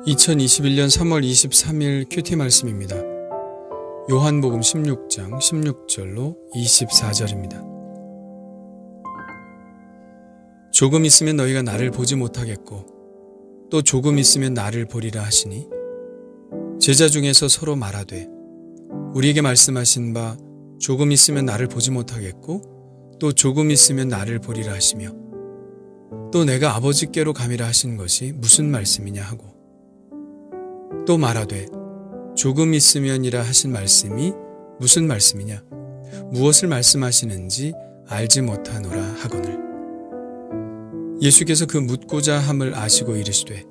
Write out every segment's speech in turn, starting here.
2021년 3월 23일 큐티 말씀입니다. 요한복음 16장 16절로 24절입니다. 조금 있으면 너희가 나를 보지 못하겠고 또 조금 있으면 나를 보리라 하시니 제자 중에서 서로 말하되 우리에게 말씀하신 바 조금 있으면 나를 보지 못하겠고 또 조금 있으면 나를 보리라 하시며 또 내가 아버지께로 가미라 하신 것이 무슨 말씀이냐 하고 또 말하되 조금 있으면이라 하신 말씀이 무슨 말씀이냐 무엇을 말씀하시는지 알지 못하노라 하거늘 예수께서 그 묻고자 함을 아시고 이르시되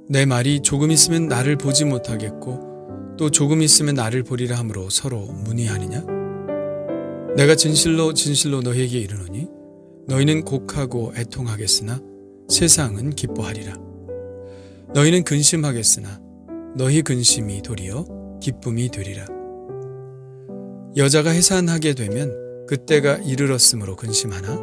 내 말이 조금 있으면 나를 보지 못하겠고 또 조금 있으면 나를 보리라 함으로 서로 문의하느냐 내가 진실로 진실로 너희에게 이르노니 너희는 곡하고 애통하겠으나 세상은 기뻐하리라 너희는 근심하겠으나 너희 근심이 도리어 기쁨이 되리라 여자가 해산하게 되면 그때가 이르렀으므로 근심하나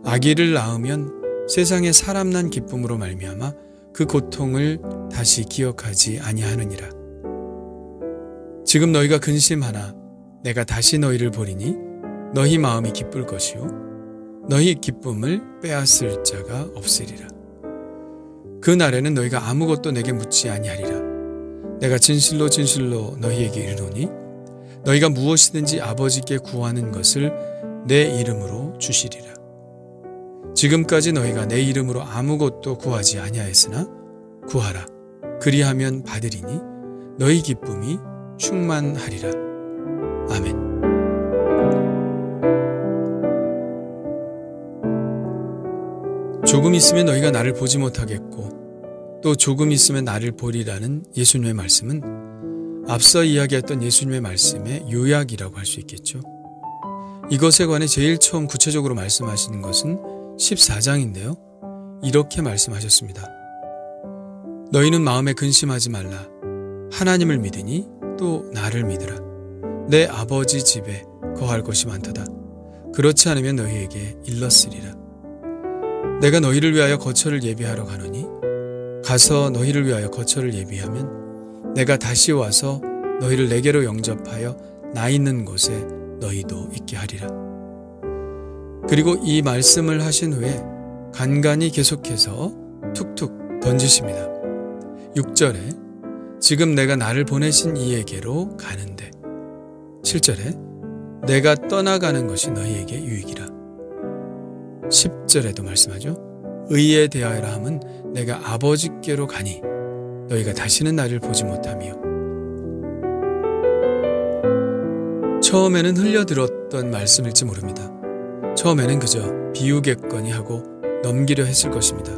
아기를 낳으면 세상에 사람 난 기쁨으로 말미암아 그 고통을 다시 기억하지 아니하느니라 지금 너희가 근심하나 내가 다시 너희를 보리니 너희 마음이 기쁠 것이요 너희 기쁨을 빼앗을 자가 없으리라 그 날에는 너희가 아무것도 내게 묻지 아니하리라 내가 진실로 진실로 너희에게 이르노니 너희가 무엇이든지 아버지께 구하는 것을 내 이름으로 주시리라 지금까지 너희가 내 이름으로 아무것도 구하지 아니하였으나 구하라 그리하면 받으리니 너희 기쁨이 충만하리라 아멘. 조금 있으면 너희가 나를 보지 못하겠고 또 조금 있으면 나를 보리라는 예수님의 말씀은 앞서 이야기했던 예수님의 말씀의 요약이라고 할 수 있겠죠. 이것에 관해 제일 처음 구체적으로 말씀하시는 것은 14장인데요. 이렇게 말씀하셨습니다. 너희는 마음에 근심하지 말라. 하나님을 믿으니 또 나를 믿으라. 내 아버지 집에 거할 것이 많도다. 그렇지 않으면 너희에게 일렀으리라. 내가 너희를 위하여 거처를 예비하러 가노니 가서 너희를 위하여 거처를 예비하면 내가 다시 와서 너희를 내게로 영접하여 나 있는 곳에 너희도 있게 하리라. 그리고 이 말씀을 하신 후에 간간히 계속해서 툭툭 던지십니다. 6절에 지금 내가 나를 보내신 이에게로 가는데 7절에 내가 떠나가는 것이 너희에게 유익이라 10절에도 말씀하죠. 의에 대하여라 함은 내가 아버지께로 가니 너희가 다시는 나를 보지 못하며 처음에는 흘려들었던 말씀일지 모릅니다. 처음에는 그저 비우겠거니 하고 넘기려 했을 것입니다.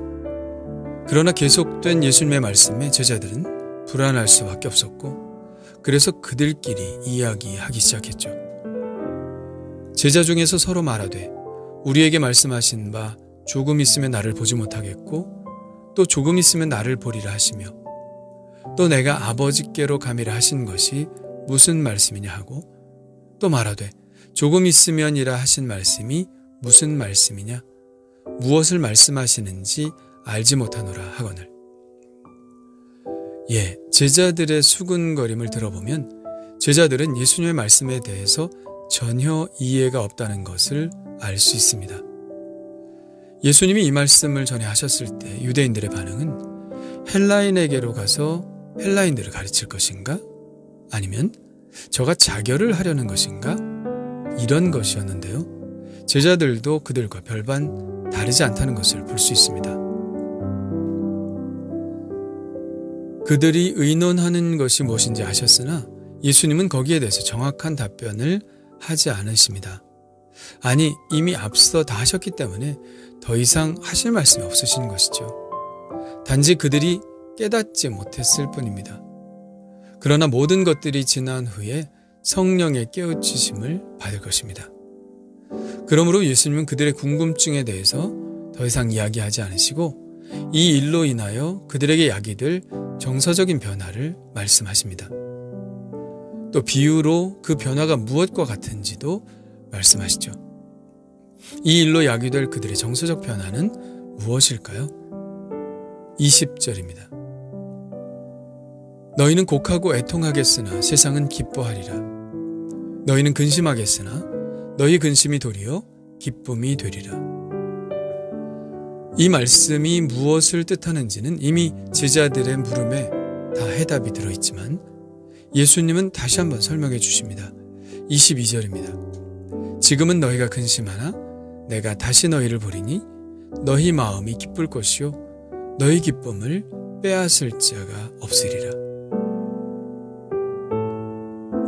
그러나 계속된 예수님의 말씀에 제자들은 불안할 수밖에 없었고 그래서 그들끼리 이야기하기 시작했죠. 제자 중에서 서로 말하되 우리에게 말씀하신 바 조금 있으면 나를 보지 못하겠고 또 조금 있으면 나를 보리라 하시며 또 내가 아버지께로 가미라 하신 것이 무슨 말씀이냐 하고 또 말하되 조금 있으면이라 하신 말씀이 무슨 말씀이냐 무엇을 말씀하시는지 알지 못하노라 하거늘 제자들의 수군거림을 들어보면 제자들은 예수님의 말씀에 대해서 전혀 이해가 없다는 것을 알 수 있습니다. 예수님이 이 말씀을 전해 하셨을 때 유대인들의 반응은 헬라인에게로 가서 헬라인들을 가르칠 것인가? 아니면 저가 자결을 하려는 것인가? 이런 것이었는데요. 제자들도 그들과 별반 다르지 않다는 것을 볼 수 있습니다. 그들이 의논하는 것이 무엇인지 아셨으나 예수님은 거기에 대해서 정확한 답변을 하지 않으십니다. 아니 이미 앞서 다 하셨기 때문에 더 이상 하실 말씀이 없으신 것이죠. 단지 그들이 깨닫지 못했을 뿐입니다. 그러나 모든 것들이 지난 후에 성령의 깨우치심을 받을 것입니다. 그러므로 예수님은 그들의 궁금증에 대해서 더 이상 이야기하지 않으시고 이 일로 인하여 그들에게 야기될 정서적인 변화를 말씀하십니다. 또 비유로 그 변화가 무엇과 같은지도 말씀하시죠. 이 일로 야기될 그들의 정서적 변화는 무엇일까요? 20절입니다. 너희는 곡하고 애통하겠으나 세상은 기뻐하리라. 너희는 근심하겠으나 너희 근심이 도리어 기쁨이 되리라. 이 말씀이 무엇을 뜻하는지는 이미 제자들의 물음에 다 해답이 들어있지만 예수님은 다시 한번 설명해 주십니다. 22절입니다. 지금은 너희가 근심하나 내가 다시 너희를 보리니 너희 마음이 기쁠 것이요 너희 기쁨을 빼앗을 자가 없으리라.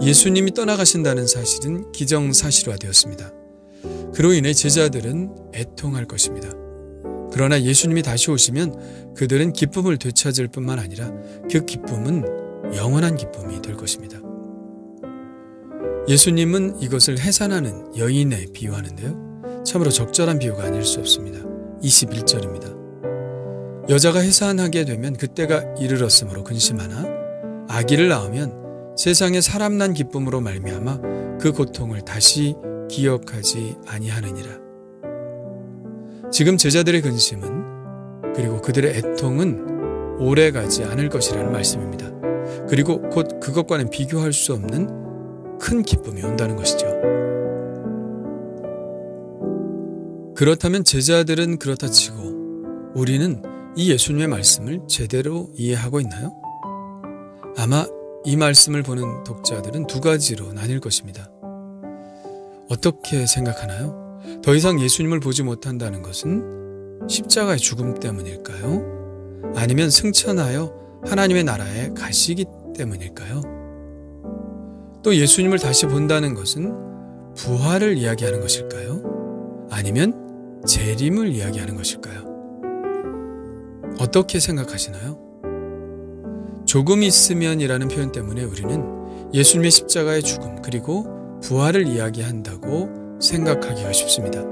예수님이 떠나가신다는 사실은 기정사실화되었습니다. 그로 인해 제자들은 애통할 것입니다. 그러나 예수님이 다시 오시면 그들은 기쁨을 되찾을 뿐만 아니라 그 기쁨은 영원한 기쁨이 될 것입니다. 예수님은 이것을 해산하는 여인에 비유하는데요. 참으로 적절한 비유가 아닐 수 없습니다. 21절입니다. 여자가 해산하게 되면 그때가 이르렀으므로 근심하나 아기를 낳으면 세상에 사람 난 기쁨으로 말미암아 그 고통을 다시 기억하지 아니하느니라. 지금 제자들의 근심은 그리고 그들의 애통은 오래가지 않을 것이라는 말씀입니다. 그리고 곧 그것과는 비교할 수 없는 큰 기쁨이 온다는 것이죠. 그렇다면 제자들은 그렇다 치고 우리는 이 예수님의 말씀을 제대로 이해하고 있나요? 아마 이 말씀을 보는 독자들은 두 가지로 나뉠 것입니다. 어떻게 생각하나요? 더 이상 예수님을 보지 못한다는 것은 십자가의 죽음 때문일까요? 아니면 승천하여 하나님의 나라에 가시기 때문일까요? 또 예수님을 다시 본다는 것은 부활을 이야기하는 것일까요? 아니면 재림을 이야기하는 것일까요? 어떻게 생각하시나요? 조금 있으면이라는 표현 때문에 우리는 예수님의 십자가의 죽음 그리고 부활을 이야기한다고 생각하기가 쉽습니다.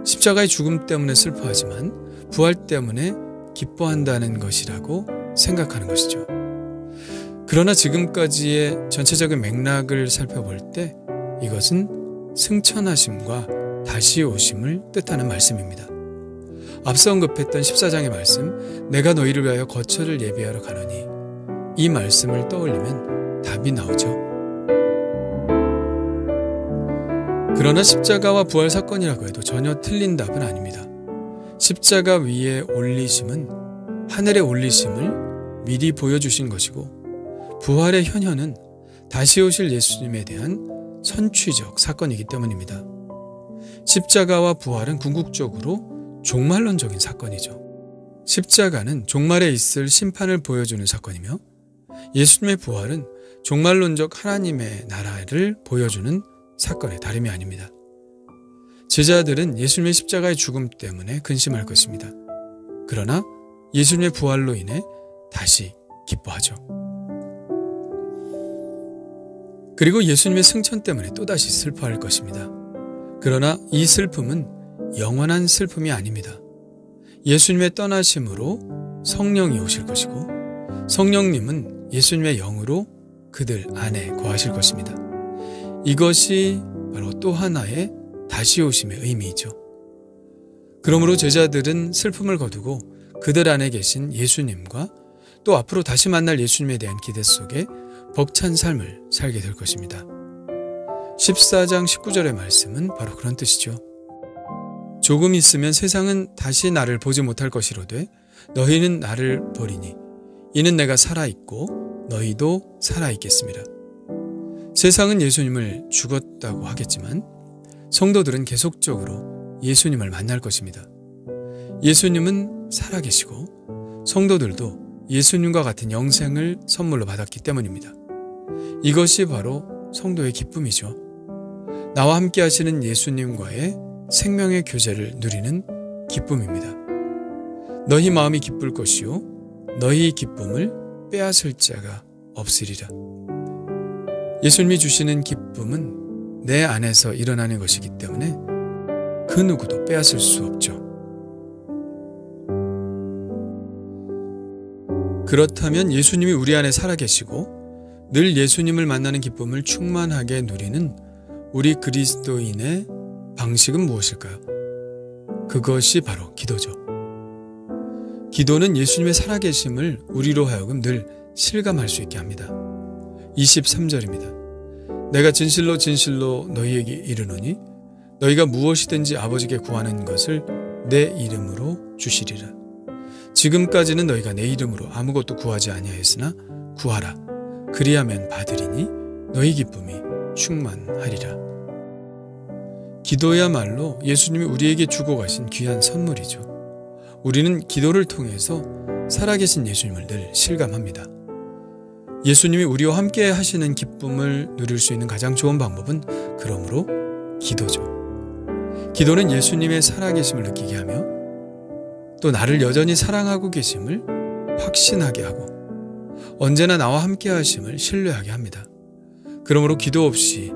십자가의 죽음 때문에 슬퍼하지만 부활 때문에 기뻐한다는 것이라고 생각하는 것이죠. 그러나 지금까지의 전체적인 맥락을 살펴볼 때 이것은 승천하심과 다시 오심을 뜻하는 말씀입니다. 앞서 언급했던 14장의 말씀, 내가 너희를 위하여 거처를 예비하러 가노니, 이 말씀을 떠올리면 답이 나오죠. 그러나 십자가와 부활 사건이라고 해도 전혀 틀린 답은 아닙니다. 십자가 위에 올리심은 하늘에 올리심을 미리 보여주신 것이고 부활의 현현은 다시 오실 예수님에 대한 선취적 사건이기 때문입니다. 십자가와 부활은 궁극적으로 종말론적인 사건이죠. 십자가는 종말에 있을 심판을 보여주는 사건이며 예수님의 부활은 종말론적 하나님의 나라를 보여주는 사건의 다름이 아닙니다. 제자들은 예수님의 십자가의 죽음 때문에 근심할 것입니다. 그러나 예수님의 부활로 인해 다시 기뻐하죠. 그리고 예수님의 승천 때문에 또다시 슬퍼할 것입니다. 그러나 이 슬픔은 영원한 슬픔이 아닙니다. 예수님의 떠나심으로 성령이 오실 것이고 성령님은 예수님의 영으로 그들 안에 거하실 것입니다. 이것이 바로 또 하나의 다시 오심의 의미이죠. 그러므로 제자들은 슬픔을 거두고 그들 안에 계신 예수님과 또 앞으로 다시 만날 예수님에 대한 기대 속에 벅찬 삶을 살게 될 것입니다. 14장 19절의 말씀은 바로 그런 뜻이죠. 조금 있으면 세상은 다시 나를 보지 못할 것이로되 너희는 나를 보리니 이는 내가 살아있고 너희도 살아있겠습니다. 세상은 예수님을 죽었다고 하겠지만 성도들은 계속적으로 예수님을 만날 것입니다. 예수님은 살아계시고 성도들도 예수님과 같은 영생을 선물로 받았기 때문입니다. 이것이 바로 성도의 기쁨이죠. 나와 함께 하시는 예수님과의 생명의 교제를 누리는 기쁨입니다. 너희 마음이 기쁠 것이요 너희 기쁨을 빼앗을 자가 없으리라. 예수님이 주시는 기쁨은 내 안에서 일어나는 것이기 때문에 그 누구도 빼앗을 수 없죠. 그렇다면 예수님이 우리 안에 살아계시고 늘 예수님을 만나는 기쁨을 충만하게 누리는 우리 그리스도인의 방식은 무엇일까요? 그것이 바로 기도죠. 기도는 예수님의 살아계심을 우리로 하여금 늘 실감할 수 있게 합니다. 23절입니다. 내가 진실로 진실로 너희에게 이르노니 너희가 무엇이든지 아버지께 구하는 것을 내 이름으로 주시리라. 지금까지는 너희가 내 이름으로 아무것도 구하지 아니하였으나 구하라. 그리하면 받으리니 너희 기쁨이 충만하리라. 기도야말로 예수님이 우리에게 주고 가신 귀한 선물이죠. 우리는 기도를 통해서 살아계신 예수님을 늘 실감합니다. 예수님이 우리와 함께 하시는 기쁨을 누릴 수 있는 가장 좋은 방법은 그러므로 기도죠. 기도는 예수님의 살아계심을 느끼게 하며 또 나를 여전히 사랑하고 계심을 확신하게 하고 언제나 나와 함께 하심을 신뢰하게 합니다. 그러므로 기도 없이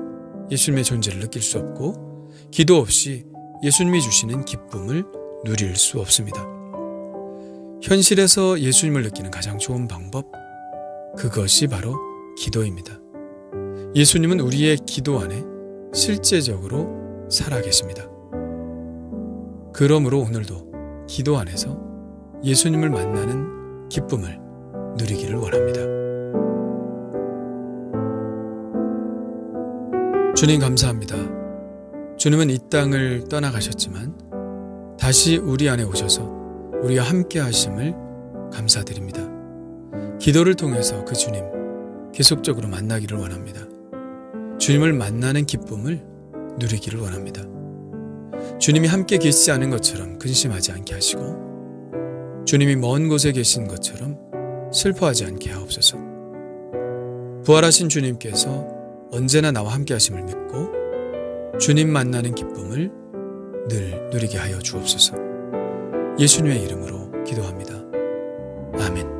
예수님의 존재를 느낄 수 없고 기도 없이 예수님이 주시는 기쁨을 누릴 수 없습니다. 현실에서 예수님을 느끼는 가장 좋은 방법, 그것이 바로 기도입니다. 예수님은 우리의 기도 안에 실제적으로 살아계십니다. 그러므로 오늘도 기도 안에서 예수님을 만나는 기쁨을 누리기를 원합니다. 주님 감사합니다. 주님은 이 땅을 떠나가셨지만 다시 우리 안에 오셔서 우리와 함께 하심을 감사드립니다. 기도를 통해서 그 주님 계속적으로 만나기를 원합니다. 주님을 만나는 기쁨을 누리기를 원합니다. 주님이 함께 계시지 않은 것처럼 근심하지 않게 하시고 주님이 먼 곳에 계신 것처럼 슬퍼하지 않게 하옵소서. 부활하신 주님께서 언제나 나와 함께 하심을 믿고 주님 만나는 기쁨을 늘 누리게 하여 주옵소서. 예수님의 이름으로 기도합니다. 아멘.